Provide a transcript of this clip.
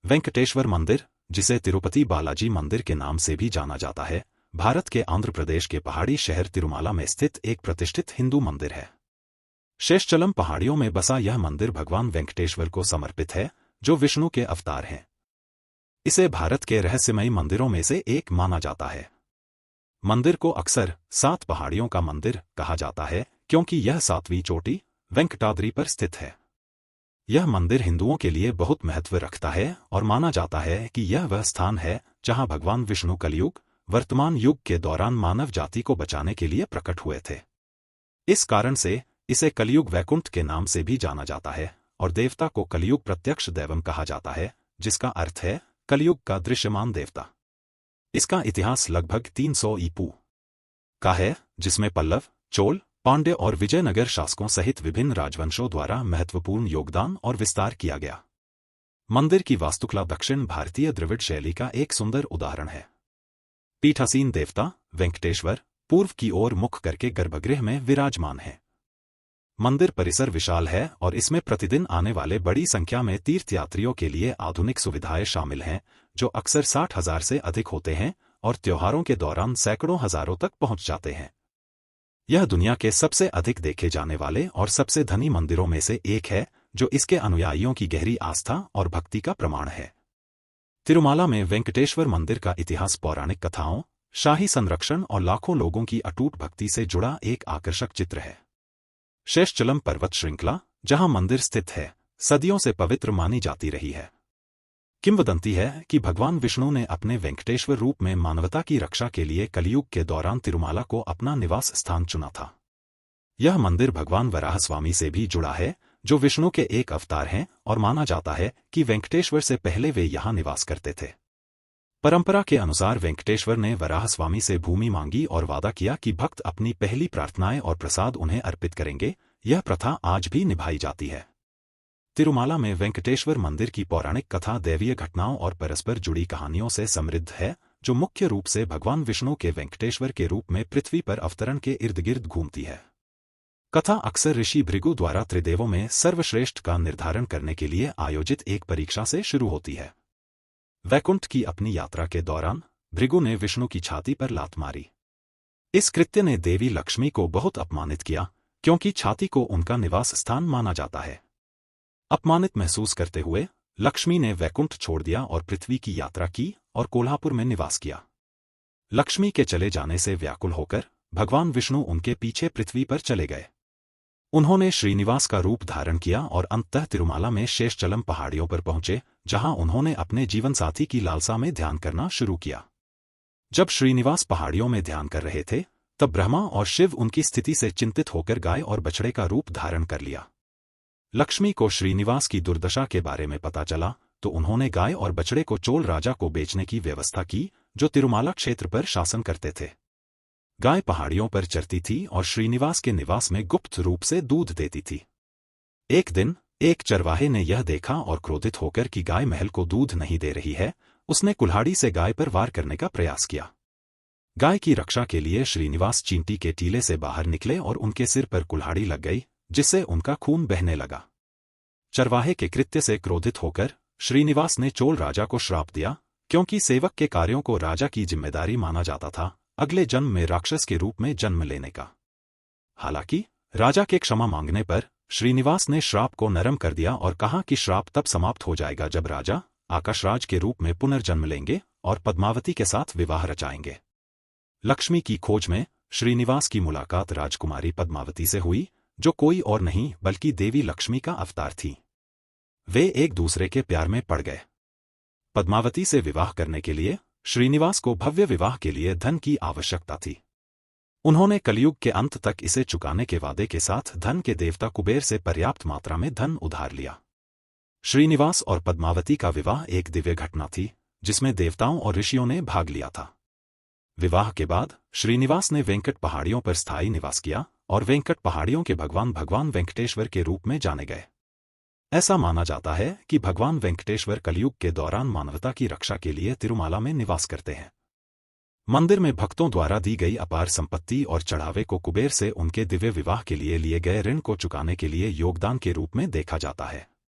वेंकटेश्वर मंदिर, जिसे तिरुपति बालाजी मंदिर के नाम से भी जाना जाता है, भारत के आंध्र प्रदेश के पहाड़ी शहर तिरुमाला में स्थित एक प्रतिष्ठित हिंदू मंदिर है। शेषचलम पहाड़ियों में बसा यह मंदिर भगवान वेंकटेश्वर को समर्पित है, जो विष्णु के अवतार हैं। इसे भारत के रहस्यमयी मंदिरों में से एक माना जाता है। मंदिर को अक्सर 7 पहाड़ियों का मंदिर कहा जाता है, क्योंकि यह 7वीं चोटी वेंकटाद्रि पर स्थित है। यह मंदिर हिंदुओं के लिए बहुत महत्व रखता है और माना जाता है कि यह वह स्थान है जहां भगवान विष्णु कलयुग वर्तमान युग के दौरान मानव जाति को बचाने के लिए प्रकट हुए थे। इस कारण से इसे कलयुग वैकुंठ के नाम से भी जाना जाता है और देवता को कलयुग प्रत्यक्ष दैवम कहा जाता है, जिसका अर्थ है कलयुग का दृश्यमान देवता। इसका इतिहास लगभग 300 ईपू का है, जिसमें पल्लव, चोल, पांड्य और विजयनगर शासकों सहित विभिन्न राजवंशों द्वारा महत्वपूर्ण योगदान और विस्तार किया गया। मंदिर की वास्तुकला दक्षिण भारतीय द्रविड़ शैली का एक सुंदर उदाहरण है। पीठासीन देवता वेंकटेश्वर पूर्व की ओर मुख करके गर्भगृह में विराजमान है। मंदिर परिसर विशाल है और इसमें प्रतिदिन आने वाले बड़ी संख्या में तीर्थयात्रियों के लिए आधुनिक सुविधाएं शामिल हैं, जो अक्सर 60,000 से अधिक होते हैं और त्योहारों के दौरान सैकड़ों हजारों तक पहुंच जाते हैं। यह दुनिया के सबसे अधिक देखे जाने वाले और सबसे धनी मंदिरों में से एक है, जो इसके अनुयायियों की गहरी आस्था और भक्ति का प्रमाण है। तिरुमाला में वेंकटेश्वर मंदिर का इतिहास पौराणिक कथाओं, शाही संरक्षण और लाखों लोगों की अटूट भक्ति से जुड़ा एक आकर्षक चित्र है। शेषचलम पर्वत श्रृंखला, जहां मंदिर स्थित है, सदियों से पवित्र मानी जाती रही है। किंवदंती है कि भगवान विष्णु ने अपने वेंकटेश्वर रूप में मानवता की रक्षा के लिए कलयुग के दौरान तिरुमाला को अपना निवास स्थान चुना था। यह मंदिर भगवान वराहस्वामी से भी जुड़ा है, जो विष्णु के एक अवतार हैं और माना जाता है कि वेंकटेश्वर से पहले वे यहां निवास करते थे। परंपरा के अनुसार वेंकटेश्वर ने वराहस्वामी से भूमि मांगी और वादा किया कि भक्त अपनी पहली प्रार्थनाएं और प्रसाद उन्हें अर्पित करेंगे। यह प्रथा आज भी निभाई जाती है। तिरुमाला में वेंकटेश्वर मंदिर की पौराणिक कथा दैवीय घटनाओं और परस्पर जुड़ी कहानियों से समृद्ध है, जो मुख्य रूप से भगवान विष्णु के वेंकटेश्वर के रूप में पृथ्वी पर अवतरण के इर्द गिर्द घूमती है। कथा अक्सर ऋषि भृगु द्वारा त्रिदेवों में सर्वश्रेष्ठ का निर्धारण करने के लिए आयोजित एक परीक्षा से शुरू होती है। वैकुंठ की अपनी यात्रा के दौरान भृगु ने विष्णु की छाती पर लात मारी। इस कृत्य ने देवी लक्ष्मी को बहुत अपमानित किया, क्योंकि छाती को उनका निवास स्थान माना जाता है। अपमानित महसूस करते हुए लक्ष्मी ने वैकुंठ छोड़ दिया और पृथ्वी की यात्रा की और कोल्हापुर में निवास किया। लक्ष्मी के चले जाने से व्याकुल होकर भगवान विष्णु उनके पीछे पृथ्वी पर चले गए। उन्होंने श्रीनिवास का रूप धारण किया और अंततः तिरुमाला में शेषचलम पहाड़ियों पर पहुंचे, जहां उन्होंने अपने जीवनसाथी की लालसा में ध्यान करना शुरू किया। जब श्रीनिवास पहाड़ियों में ध्यान कर रहे थे, तब ब्रह्मा और शिव उनकी स्थिति से चिंतित होकर गाय और बछड़े का रूप धारण कर लिया। लक्ष्मी को श्रीनिवास की दुर्दशा के बारे में पता चला, तो उन्होंने गाय और बछड़े को चोल राजा को बेचने की व्यवस्था की, जो तिरुमाला क्षेत्र पर शासन करते थे। गाय पहाड़ियों पर चरती थी और श्रीनिवास के निवास में गुप्त रूप से दूध देती थी। एक दिन एक चरवाहे ने यह देखा और क्रोधित होकर कि गाय महल को दूध नहीं दे रही है, उसने कुल्हाड़ी से गाय पर वार करने का प्रयास किया। गाय की रक्षा के लिए श्रीनिवास चींटी के टीले से बाहर निकले और उनके सिर पर कुल्हाड़ी लग गई, जिससे उनका खून बहने लगा। चरवाहे के कृत्य से क्रोधित होकर श्रीनिवास ने चोल राजा को श्राप दिया, क्योंकि सेवक के कार्यों को राजा की जिम्मेदारी माना जाता था अगले जन्म में राक्षस के रूप में जन्म लेने का। हालांकि राजा के क्षमा मांगने पर श्रीनिवास ने श्राप को नरम कर दिया और कहा कि श्राप तब समाप्त हो जाएगा जब राजा आकाशराज के रूप में पुनर्जन्म लेंगे और पद्मावती के साथ विवाह रचाएंगे। लक्ष्मी की खोज में श्रीनिवास की मुलाकात राजकुमारी पद्मावती से हुई, जो कोई और नहीं बल्कि देवी लक्ष्मी का अवतार थी। वे एक दूसरे के प्यार में पड़ गए। पद्मावती से विवाह करने के लिए श्रीनिवास को भव्य विवाह के लिए धन की आवश्यकता थी। उन्होंने कलयुग के अंत तक इसे चुकाने के वादे के साथ धन के देवता कुबेर से पर्याप्त मात्रा में धन उधार लिया। श्रीनिवास और पद्मावती का विवाह एक दिव्य घटना थी, जिसमें देवताओं और ऋषियों ने भाग लिया था। विवाह के बाद श्रीनिवास ने वेंकट पहाड़ियों पर स्थायी निवास किया और वेंकट पहाड़ियों के भगवान वेंकटेश्वर के रूप में जाने गए। ऐसा माना जाता है कि भगवान वेंकटेश्वर कलयुग के दौरान मानवता की रक्षा के लिए तिरुमाला में निवास करते हैं। मंदिर में भक्तों द्वारा दी गई अपार संपत्ति और चढ़ावे को कुबेर से उनके दिव्य विवाह के लिए लिए गए ऋण को चुकाने के लिए योगदान के रूप में देखा जाता है।